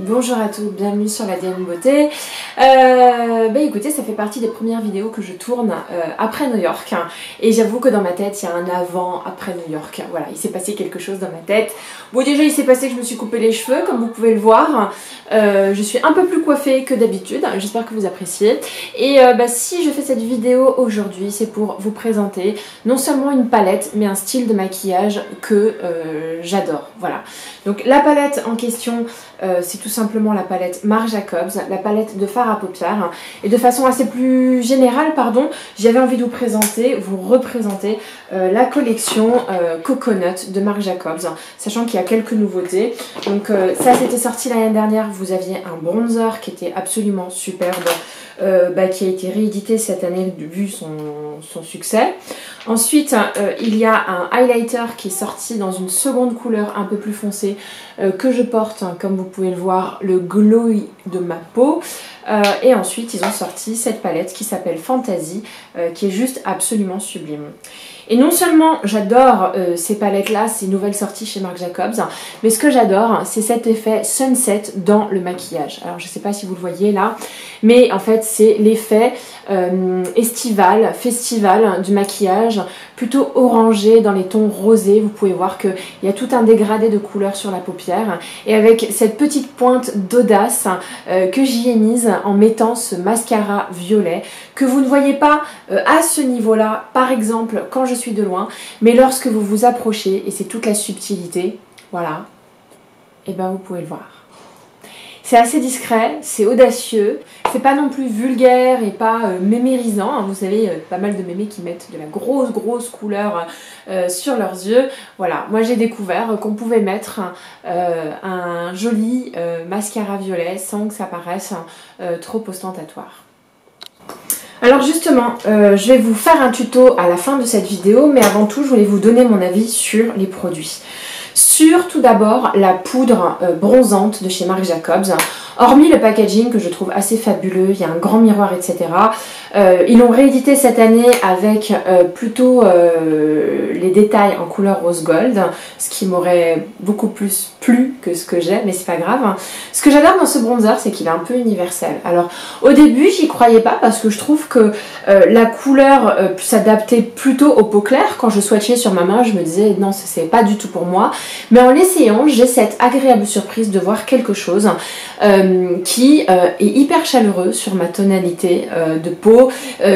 Bonjour à tous, bienvenue sur la Diane Beauté. Écoutez, ça fait partie des premières vidéos que je tourne après New York. Et j'avoue que dans ma tête, il y a un avant, après New York. Voilà, il s'est passé quelque chose dans ma tête. Bon, déjà, il s'est passé que je me suis coupé les cheveux, comme vous pouvez le voir. Je suis un peu plus coiffée que d'habitude, j'espère que vous appréciez. Et si je fais cette vidéo aujourd'hui, c'est pour vous présenter non seulement une palette, mais un style de maquillage que j'adore. Voilà. Donc la palette en question, c'est tout simplement la palette Marc Jacobs, la palette de fard à paupières. Et de façon assez plus générale, j'avais envie de vous représenter la collection Coconut de Marc Jacobs, sachant qu'il y a quelques nouveautés. Donc ça, c'était sorti l'année dernière, vous aviez un bronzer qui était absolument superbe, qui a été réédité cette année vu son succès. Ensuite, il y a un highlighter qui est sorti dans une seconde couleur un peu plus foncée que je porte, comme vous pouvez le voir, le glowy de ma peau. Et ensuite, ils ont sorti cette palette qui s'appelle Fantasy, qui est juste absolument sublime. Et non seulement j'adore ces palettes-là, ces nouvelles sorties chez Marc Jacobs, mais ce que j'adore, c'est cet effet sunset dans le maquillage. Alors je ne sais pas si vous le voyez là, mais en fait c'est l'effet estival, festival du maquillage, plutôt orangé dans les tons rosés. Vous pouvez voir qu'il y a tout un dégradé de couleurs sur la paupière, et avec cette petite pointe d'audace que j'y ai mise en mettant ce mascara violet, que vous ne voyez pas à ce niveau-là, par exemple quand je suis de loin, mais lorsque vous vous approchez, et c'est toute la subtilité, voilà, et ben vous pouvez le voir. C'est assez discret, c'est audacieux, c'est pas non plus vulgaire et pas mémérisant, hein. Vous savez, pas mal de mémés qui mettent de la grosse couleur sur leurs yeux. Voilà, moi j'ai découvert qu'on pouvait mettre un joli mascara violet sans que ça paraisse trop ostentatoire. Alors justement, je vais vous faire un tuto à la fin de cette vidéo, mais avant tout, je voulais vous donner mon avis sur les produits. Sur tout d'abord la poudre bronzante de chez Marc Jacobs. Hormis le packaging que je trouve assez fabuleux, il y a un grand miroir, etc. Ils l'ont réédité cette année avec plutôt les détails en couleur rose gold, ce qui m'aurait beaucoup plus plu que ce que j'ai, mais c'est pas grave. Ce que j'adore dans ce bronzer, c'est qu'il est un peu universel. Alors au début, j'y croyais pas parce que je trouve que la couleur s'adaptait plutôt aux peaux claires. Quand je swatchais sur ma main, je me disais non, c'est pas du tout pour moi. Mais en l'essayant, j'ai cette agréable surprise de voir quelque chose qui est hyper chaleureux sur ma tonalité de peau,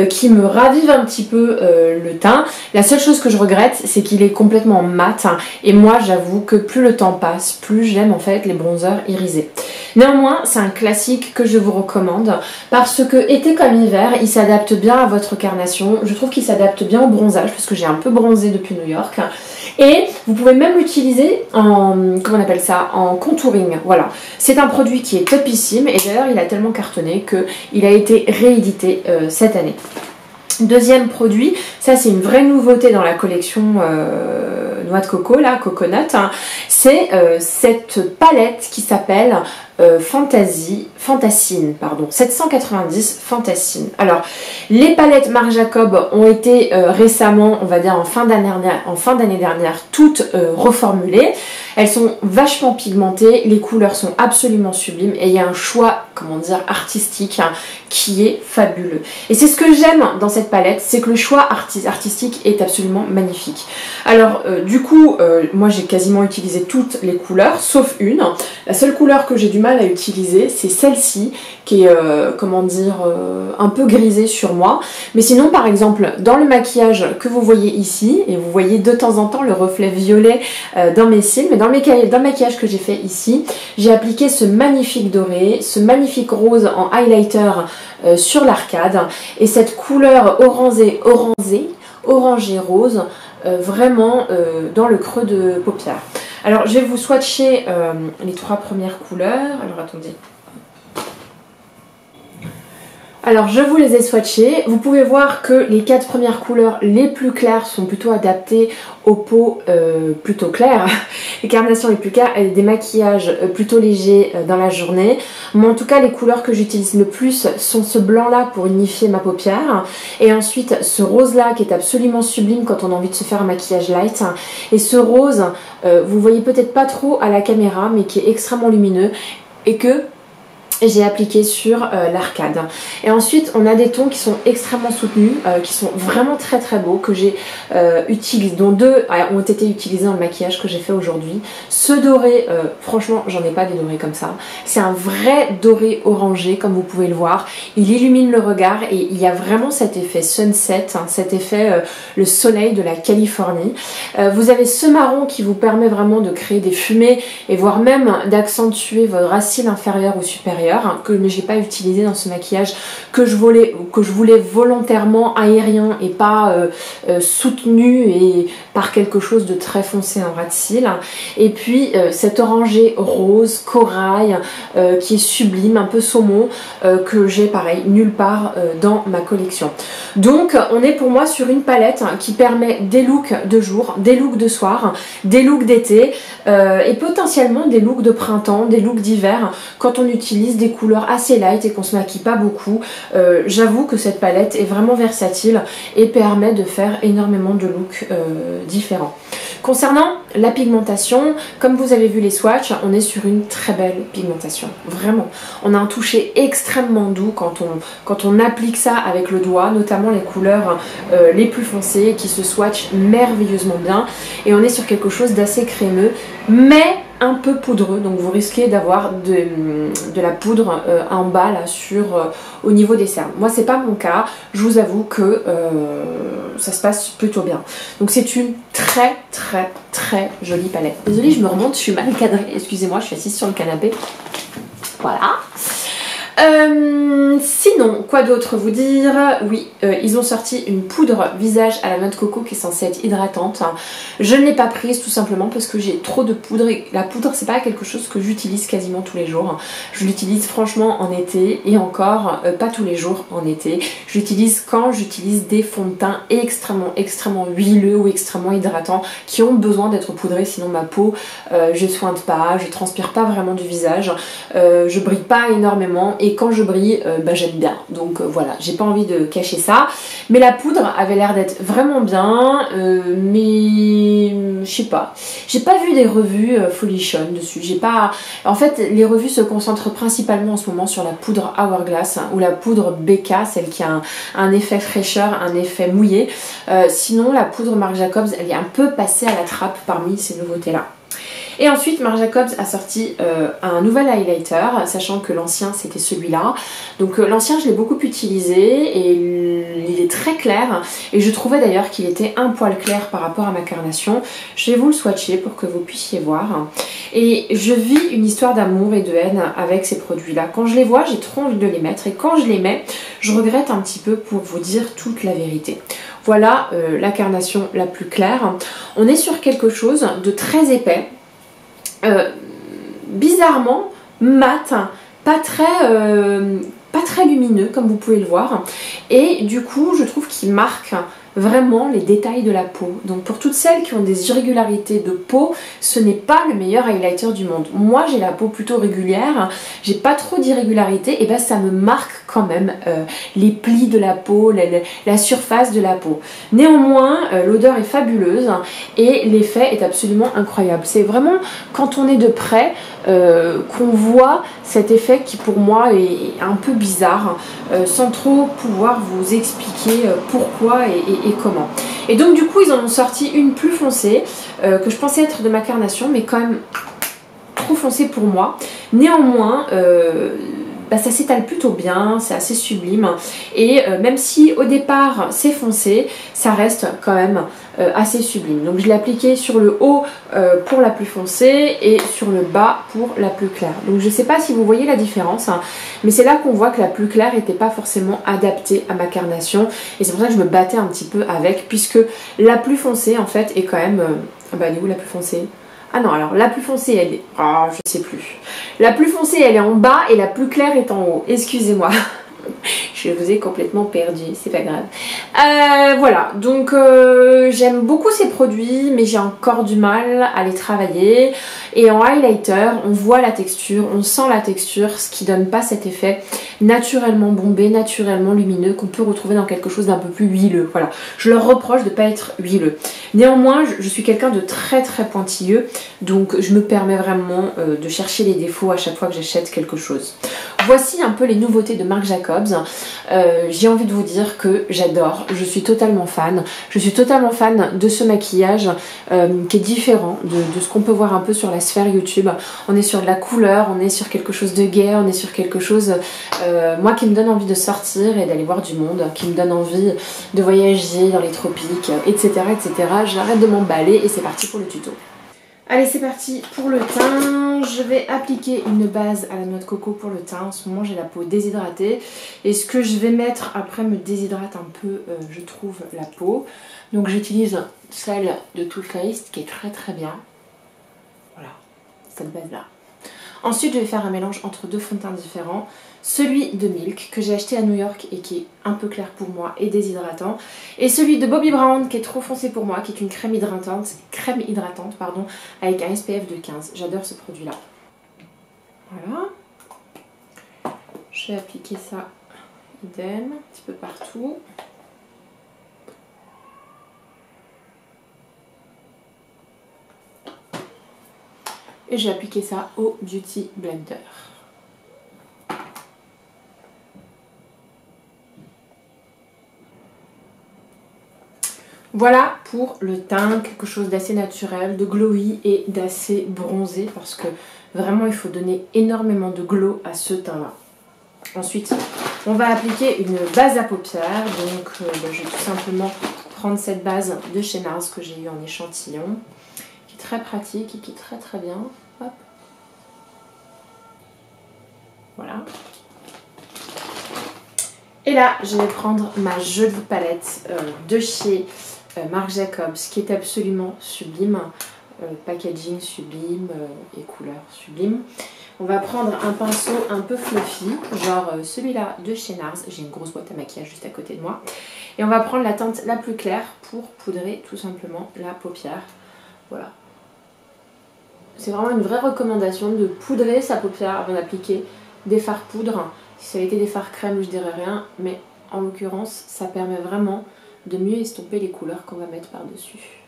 qui me ravive un petit peu le teint. La seule chose que je regrette, c'est qu'il est complètement mat, hein, et moi j'avoue que plus le temps passe, plus j'aime en fait les bronzers irisés. Néanmoins, c'est un classique que je vous recommande parce que été comme hiver, il s'adapte bien à votre carnation. Je trouve qu'il s'adapte bien au bronzage parce que j'ai un peu bronzé depuis New York. Et vous pouvez même l'utiliser en, comment on appelle ça, en contouring. Voilà, c'est un produit qui est topissime et d'ailleurs il a tellement cartonné qu'il a été réédité cette année. Deuxième produit, ça c'est une vraie nouveauté dans la collection noix de coco, là, Coconut, hein. C'est cette palette qui s'appelle Fantasine, pardon, 790 Fantasine. Alors, les palettes Marc Jacobs ont été récemment, on va dire en fin d'année dernière, toutes reformulées. Elles sont vachement pigmentées, les couleurs sont absolument sublimes et il y a un choix, comment dire, artistique, hein, qui est fabuleux. Et c'est ce que j'aime dans cette palette, c'est que le choix artistique est absolument magnifique. Alors, du coup, moi j'ai quasiment utilisé toutes les couleurs, sauf une. La seule couleur que j'ai du mal à utiliser, c'est celle-ci, qui est, comment dire, un peu grisée sur moi. Mais sinon, par exemple, dans le maquillage que vous voyez ici, et vous voyez de temps en temps le reflet violet dans mes cils, mais dans le maquillage que j'ai fait ici, j'ai appliqué ce magnifique doré, ce magnifique rose en highlighter sur l'arcade, et cette couleur orangée rose, vraiment dans le creux de paupière. Alors je vais vous swatcher les trois premières couleurs. Alors attendez. Alors je vous les ai swatchées. Vous pouvez voir que les quatre premières couleurs les plus claires sont plutôt adaptées aux peaux plutôt claires. Les carnations les plus claires, des maquillages plutôt légers dans la journée. Moi en tout cas les couleurs que j'utilise le plus sont ce blanc là pour unifier ma paupière. Et ensuite ce rose là qui est absolument sublime quand on a envie de se faire un maquillage light. Et ce rose, vous voyez peut-être pas trop à la caméra mais qui est extrêmement lumineux. et que j'ai appliqué sur l'arcade. Et ensuite on a des tons qui sont extrêmement soutenus, qui sont vraiment très très beaux, que j'ai utilisé, dont deux ont été utilisés dans le maquillage que j'ai fait aujourd'hui. Ce doré, franchement j'en ai pas des dorés comme ça, c'est un vrai doré orangé comme vous pouvez le voir, il illumine le regard et il y a vraiment cet effet sunset, hein, cet effet le soleil de la Californie. Vous avez ce marron qui vous permet vraiment de créer des fumées et voire même d'accentuer votre racine inférieure ou supérieure, que j'ai pas utilisé dans ce maquillage, que je voulais volontairement aérien et pas soutenu et par quelque chose de très foncé en ras de cils. Et puis cet orangé rose corail qui est sublime, un peu saumon, que j'ai pareil nulle part dans ma collection. Donc on est pour moi sur une palette qui permet des looks de jour, des looks de soir, des looks d'été et potentiellement des looks de printemps, des looks d'hiver quand on utilise des couleurs assez light et qu'on se maquille pas beaucoup. J'avoue que cette palette est vraiment versatile et permet de faire énormément de looks différents. Concernant la pigmentation, comme vous avez vu les swatchs, on est sur une très belle pigmentation, vraiment. On a un toucher extrêmement doux quand on applique ça avec le doigt, notamment les couleurs les plus foncées qui se swatchent merveilleusement bien. Et on est sur quelque chose d'assez crémeux, mais un peu poudreux, donc vous risquez d'avoir de la poudre en bas là au niveau des cernes. Moi c'est pas mon cas, je vous avoue que ça se passe plutôt bien. Donc c'est une très très très jolie palette. Désolée, je me remonte, je suis mal cadrée, excusez-moi, je suis assise sur le canapé. Voilà. Sinon, quoi d'autre vous dire? Oui, ils ont sorti une poudre visage à la noix de coco qui est censée être hydratante. Je ne l'ai pas prise tout simplement parce que j'ai trop de poudre et la poudre c'est pas quelque chose que j'utilise quasiment tous les jours. Je l'utilise franchement en été et encore pas tous les jours en été. Je l'utilise quand j'utilise des fonds de teint extrêmement huileux ou extrêmement hydratants qui ont besoin d'être poudrés, sinon ma peau je soigne pas, je transpire pas vraiment du visage, je brille pas énormément. Et quand je brille, j'aime bien. Donc voilà, j'ai pas envie de cacher ça. Mais la poudre avait l'air d'être vraiment bien. Mais je sais pas. J'ai pas vu des revues folichon dessus. J'ai pas. En fait, les revues se concentrent principalement en ce moment sur la poudre Hourglass ou la poudre BK, celle qui a un effet fraîcheur, un effet mouillé. Sinon, la poudre Marc Jacobs, elle est un peu passée à la trappe parmi ces nouveautés-là. Et ensuite Marc Jacobs a sorti un nouvel highlighter, sachant que l'ancien c'était celui-là. Donc l'ancien je l'ai beaucoup utilisé et il est très clair et je trouvais d'ailleurs qu'il était un poil clair par rapport à ma carnation. Je vais vous le swatcher pour que vous puissiez voir. Et je vis une histoire d'amour et de haine avec ces produits-là. Quand je les vois, j'ai trop envie de les mettre et quand je les mets, je regrette un petit peu pour vous dire toute la vérité. Voilà la carnation la plus claire. On est sur quelque chose de très épais. Bizarrement mat, pas très lumineux comme vous pouvez le voir, et du coup je trouve qu'il marque vraiment les détails de la peau. Donc pour toutes celles qui ont des irrégularités de peau, ce n'est pas le meilleur highlighter du monde. Moi j'ai la peau plutôt régulière, j'ai pas trop d'irrégularités, et ça me marque quand même les plis de la peau, la surface de la peau. Néanmoins l'odeur est fabuleuse et l'effet est absolument incroyable. C'est vraiment quand on est de près qu'on voit cet effet qui pour moi est un peu bizarre, sans trop pouvoir vous expliquer pourquoi et comment. Et donc du coup ils en ont sorti une plus foncée que je pensais être de ma carnation, mais quand même trop foncée pour moi. Néanmoins ça s'étale plutôt bien, c'est assez sublime, et même si au départ c'est foncé, ça reste quand même assez sublime. Donc je l'ai appliqué sur le haut pour la plus foncée et sur le bas pour la plus claire. Donc je sais pas si vous voyez la différence, hein, mais c'est là qu'on voit que la plus claire n'était pas forcément adaptée à ma carnation, et c'est pour ça que je me battais un petit peu avec, puisque la plus foncée en fait est quand même... elle est où la plus foncée? Ah non, alors la plus foncée elle est... Ah, je sais plus. La plus foncée elle est en bas et la plus claire est en haut. Excusez-moi. Je vous ai complètement perdu, c'est pas grave. Voilà, donc j'aime beaucoup ces produits, mais j'ai encore du mal à les travailler. Et en highlighter, on voit la texture, on sent la texture, ce qui donne pas cet effet naturellement bombé, naturellement lumineux qu'on peut retrouver dans quelque chose d'un peu plus huileux. Voilà, je leur reproche de ne pas être huileux. Néanmoins, je suis quelqu'un de très pointilleux, donc je me permets vraiment de chercher les défauts à chaque fois que j'achète quelque chose. Voici un peu les nouveautés de Marc Jacobs. J'ai envie de vous dire que j'adore, je suis totalement fan. Je suis totalement fan de ce maquillage qui est différent de ce qu'on peut voir un peu sur la sphère YouTube. On est sur de la couleur, on est sur quelque chose de gai, on est sur quelque chose moi qui me donne envie de sortir et d'aller voir du monde, qui me donne envie de voyager dans les tropiques, etc. etc. J'arrête de m'emballer et c'est parti pour le tuto. Allez, c'est parti pour le teint. Je vais appliquer une base à la noix de coco pour le teint. En ce moment, j'ai la peau déshydratée. Et ce que je vais mettre après me déshydrate un peu, je trouve, la peau. Donc j'utilise celle de Too Faced qui est très bien. Voilà, cette base-là. Ensuite, je vais faire un mélange entre deux fonds de teint différents. Celui de Milk que j'ai acheté à New York et qui est un peu clair pour moi et déshydratant. Et celui de Bobbi Brown qui est trop foncé pour moi, qui est une crème hydratante pardon, avec un SPF de 15. J'adore ce produit-là. Voilà. Je vais appliquer ça idem, un petit peu partout. Et je vais appliquer ça au Beauty Blender. Voilà pour le teint, quelque chose d'assez naturel, de glowy et d'assez bronzé parce que vraiment il faut donner énormément de glow à ce teint-là. Ensuite, on va appliquer une base à paupières, donc je vais tout simplement prendre cette base de chez NARS que j'ai eu en échantillon, qui est très pratique et qui est très bien. Hop. Voilà. Et là, je vais prendre ma jolie palette de chez Marc Jacobs qui est absolument sublime, packaging sublime et couleur sublime. On va prendre un pinceau un peu fluffy, genre celui-là de chez NARS. J'ai une grosse boîte à maquillage juste à côté de moi. Et on va prendre la teinte la plus claire pour poudrer tout simplement la paupière. Voilà. C'est vraiment une vraie recommandation de poudrer sa paupière avant d'appliquer des fards poudre. Si ça avait été des fards crème, je dirais rien, mais en l'occurrence, ça permet vraiment de mieux estomper les couleurs qu'on va mettre par-dessus.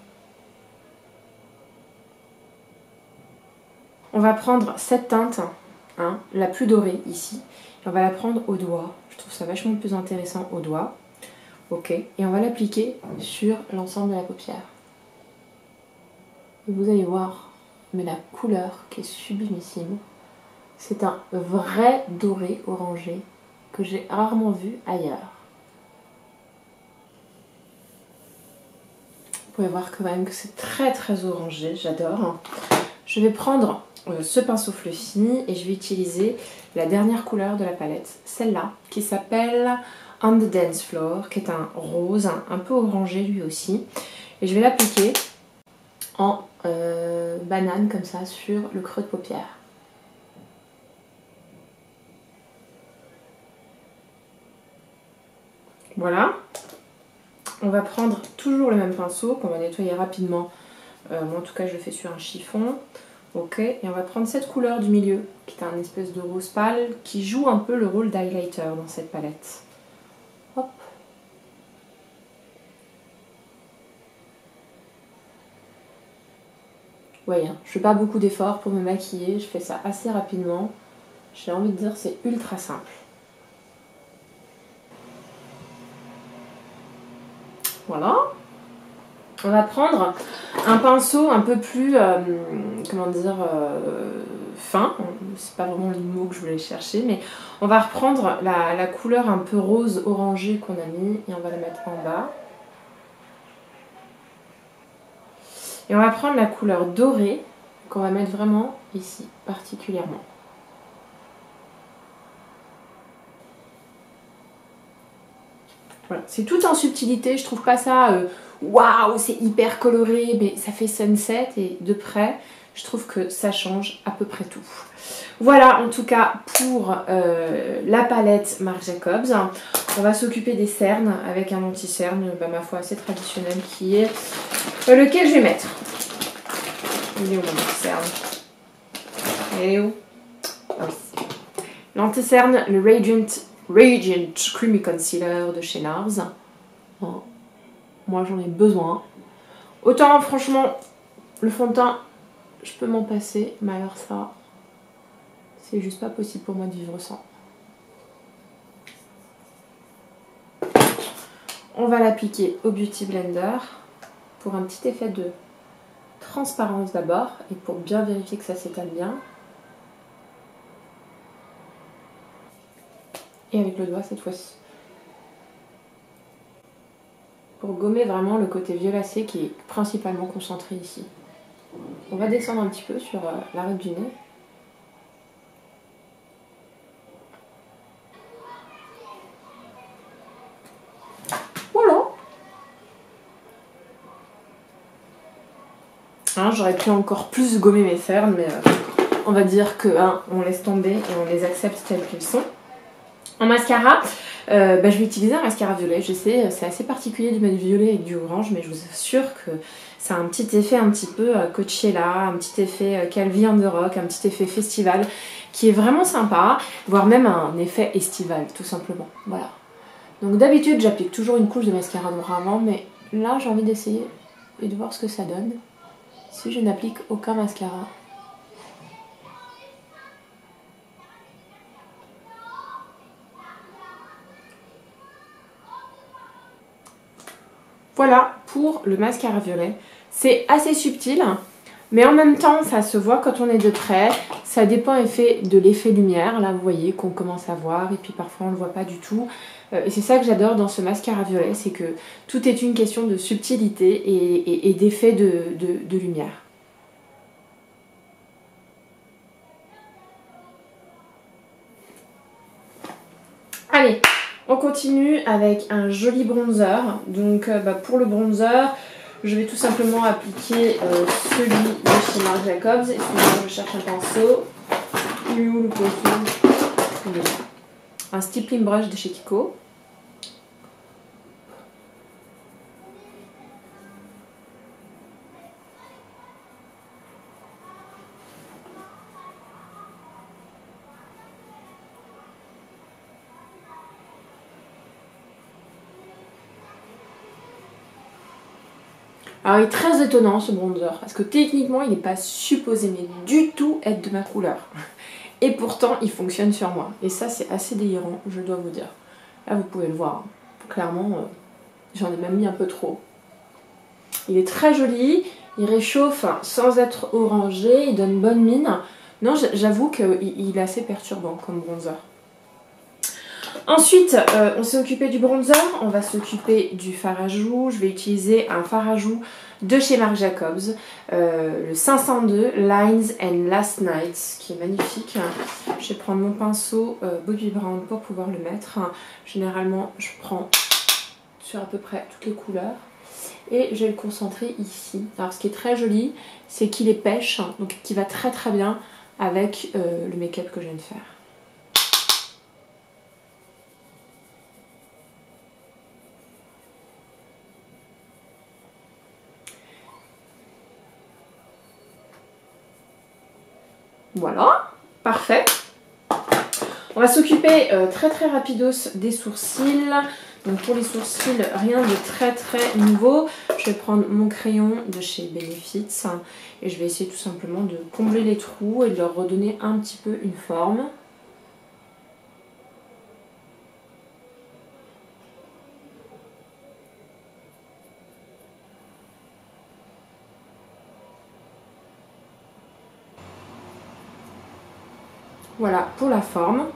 On va prendre cette teinte, hein, la plus dorée ici, et on va la prendre au doigt. Je trouve ça vachement plus intéressant au doigt. Ok, et on va l'appliquer sur l'ensemble de la paupière. Et vous allez voir, mais la couleur qui est sublimissime. C'est un vrai doré orangé que j'ai rarement vu ailleurs. Vous pouvez voir quand même que c'est très orangé, j'adore. Je vais prendre ce pinceau fluffy et je vais utiliser la dernière couleur de la palette, celle-là, qui s'appelle On the Dance Floor, qui est un rose, un peu orangé lui aussi. Et je vais l'appliquer en banane comme ça sur le creux de paupière. Voilà. On va prendre toujours le même pinceau qu'on va nettoyer rapidement. Moi en tout cas je le fais sur un chiffon. Ok, et on va prendre cette couleur du milieu qui est un espèce de rose pâle qui joue un peu le rôle d'highlighter dans cette palette. Hop. Vous voyez, je fais pas beaucoup d'efforts pour me maquiller, je fais ça assez rapidement. J'ai envie de dire c'est ultra simple. Voilà. On va prendre un pinceau un peu plus, comment dire, fin. C'est pas vraiment le mot que je voulais chercher, mais on va reprendre la couleur un peu rose orangé qu'on a mis et on va la mettre en bas. Et on va prendre la couleur dorée qu'on va mettre vraiment ici, particulièrement. Voilà, c'est tout en subtilité, je trouve pas ça waouh, c'est hyper coloré, mais ça fait sunset et de près, je trouve que ça change à peu près tout. Voilà en tout cas pour la palette Marc Jacobs. On va s'occuper des cernes avec un anti-cerne, ma foi assez traditionnel qui est lequel je vais mettre. Il est où mon anti-cerne? Elle est où? Ah oui. L'anti-cerne, le Radiant Creamy Concealer de chez NARS. Bon, moi j'en ai besoin. Autant franchement, le fond de teint, je peux m'en passer, mais alors ça, c'est juste pas possible pour moi de vivre sans. On va l'appliquer au Beauty Blender pour un petit effet de transparence d'abord et pour bien vérifier que ça s'étale bien. Et avec le doigt cette fois-ci. Pour gommer vraiment le côté violacé qui est principalement concentré ici. On va descendre un petit peu sur l'arête du nez. Voilà. Hein, j'aurais pu encore plus gommer mes cernes, mais on va dire que on laisse tomber et on les accepte tels qu'ils sont. En mascara, je vais utiliser un mascara violet. Je sais, c'est assez particulier de mettre violet avec du orange, mais je vous assure que ça a un petit effet un petit peu Coachella, un petit effet Calvi on the Rock, un petit effet festival, qui est vraiment sympa, voire même un effet estival, tout simplement. Voilà. Donc d'habitude, j'applique toujours une couche de mascara noir avant, mais là, j'ai envie d'essayer et de voir ce que ça donne si je n'applique aucun mascara. Voilà pour le mascara violet. C'est assez subtil, mais en même temps, ça se voit quand on est de près. Ça dépend de l'effet lumière, là vous voyez, qu'on commence à voir, et puis parfois on ne le voit pas du tout. Et c'est ça que j'adore dans ce mascara violet, c'est que tout est une question de subtilité et d'effet de lumière. Allez, on continue avec un joli bronzer. Donc pour le bronzer, je vais tout simplement appliquer celui de chez Marc Jacobs. Excusez-moi, je cherche un pinceau. Il est où le pinceau? Un stippling brush de chez Kiko. Alors il est très étonnant ce bronzer, parce que techniquement il n'est pas supposé mais du tout être de ma couleur. Et pourtant il fonctionne sur moi. Et ça c'est assez délirant, je dois vous dire. Là vous pouvez le voir, clairement j'en ai même mis un peu trop. Il est très joli, il réchauffe sans être orangé, il donne bonne mine. Non, j'avoue qu'il est assez perturbant comme bronzer. Ensuite, on s'est occupé du bronzer, on va s'occuper du fard à joues. Je vais utiliser un fard à joues de chez Marc Jacobs, le 502 Lines and Last Nights, qui est magnifique. Je vais prendre mon pinceau Bobbi Brown pour pouvoir le mettre. Généralement, je prends sur à peu près toutes les couleurs. Et je vais le concentrer ici. Alors ce qui est très joli, c'est qu'il est pêche, donc qui va très très bien avec le make-up que je viens de faire. Voilà, parfait. On va s'occuper très très rapidos des sourcils. Donc pour les sourcils, rien de très très nouveau. Je vais prendre mon crayon de chez Benefits et je vais essayer tout simplement de combler les trous et de leur redonner un petit peu une forme. Voilà pour la forme.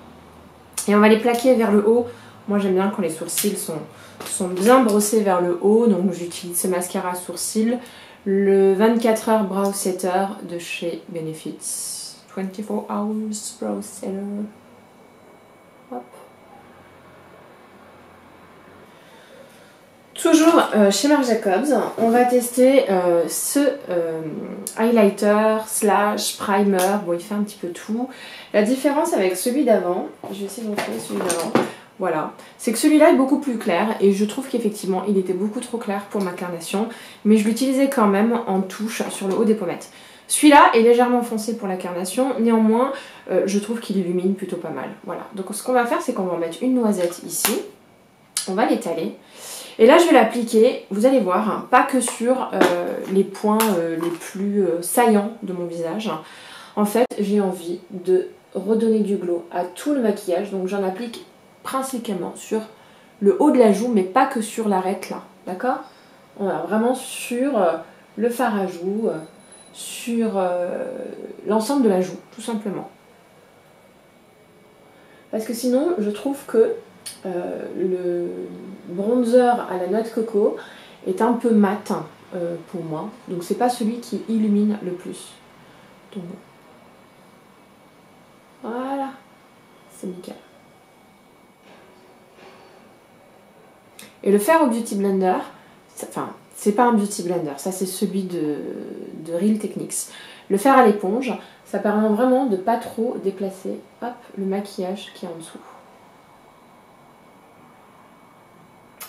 Et on va les plaquer vers le haut. Moi j'aime bien quand les sourcils sont bien brossés vers le haut. Donc j'utilise ce mascara sourcils. Le 24 heures Brow Setter de chez Benefits. 24 Hours Brow Setter. Hop. Toujours chez Marc Jacobs, on va tester ce highlighter slash primer. Bon, il fait un petit peu tout. La différence avec celui d'avant, je vais essayer de vous montrer celui d'avant. Voilà, c'est que celui-là est beaucoup plus clair et je trouve qu'effectivement il était beaucoup trop clair pour ma carnation, mais je l'utilisais quand même en touche sur le haut des pommettes. Celui-là est légèrement foncé pour la carnation, néanmoins je trouve qu'il illumine plutôt pas mal. Voilà, donc ce qu'on va faire c'est qu'on va mettre une noisette ici, on va l'étaler. Et là je vais l'appliquer, vous allez voir, hein, pas que sur les points les plus saillants de mon visage. En fait j'ai envie de redonner du glow à tout le maquillage, donc j'en applique principalement sur le haut de la joue, mais pas que sur l'arête là, d'accord? On va vraiment sur le fard à joues, sur l'ensemble de la joue, tout simplement. Parce que sinon, je trouve que le bronzer à la noix de coco est un peu mat pour moi. Donc c'est pas celui qui illumine le plus. Donc voilà, c'est nickel. Et le faire au Beauty Blender, enfin, c'est pas un Beauty Blender, ça c'est celui de Real Techniques. Le faire à l'éponge, ça permet vraiment de pas trop déplacer, hop, le maquillage qui est en dessous.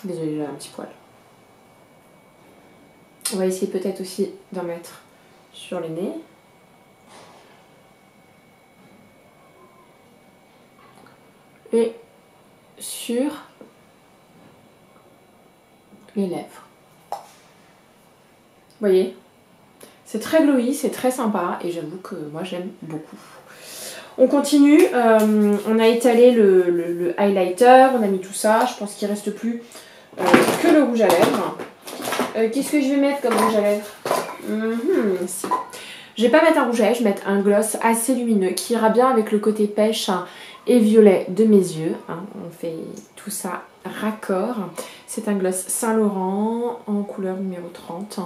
Désolée, j'ai un petit poil. On va essayer peut-être aussi d'en mettre sur le nez. Et sur les lèvres. Vous voyez, c'est très glowy, c'est très sympa et j'avoue que moi j'aime beaucoup. On continue, on a étalé le highlighter, on a mis tout ça, je pense qu'il ne reste plus que le rouge à lèvres. Qu'est-ce que je vais mettre comme rouge à lèvres? Si. Je vais pas mettre un rouge à lèvres, je vais mettre un gloss assez lumineux qui ira bien avec le côté pêche et violet de mes yeux. Hein. On fait tout ça raccord. C'est un gloss Saint Laurent en couleur numéro 30.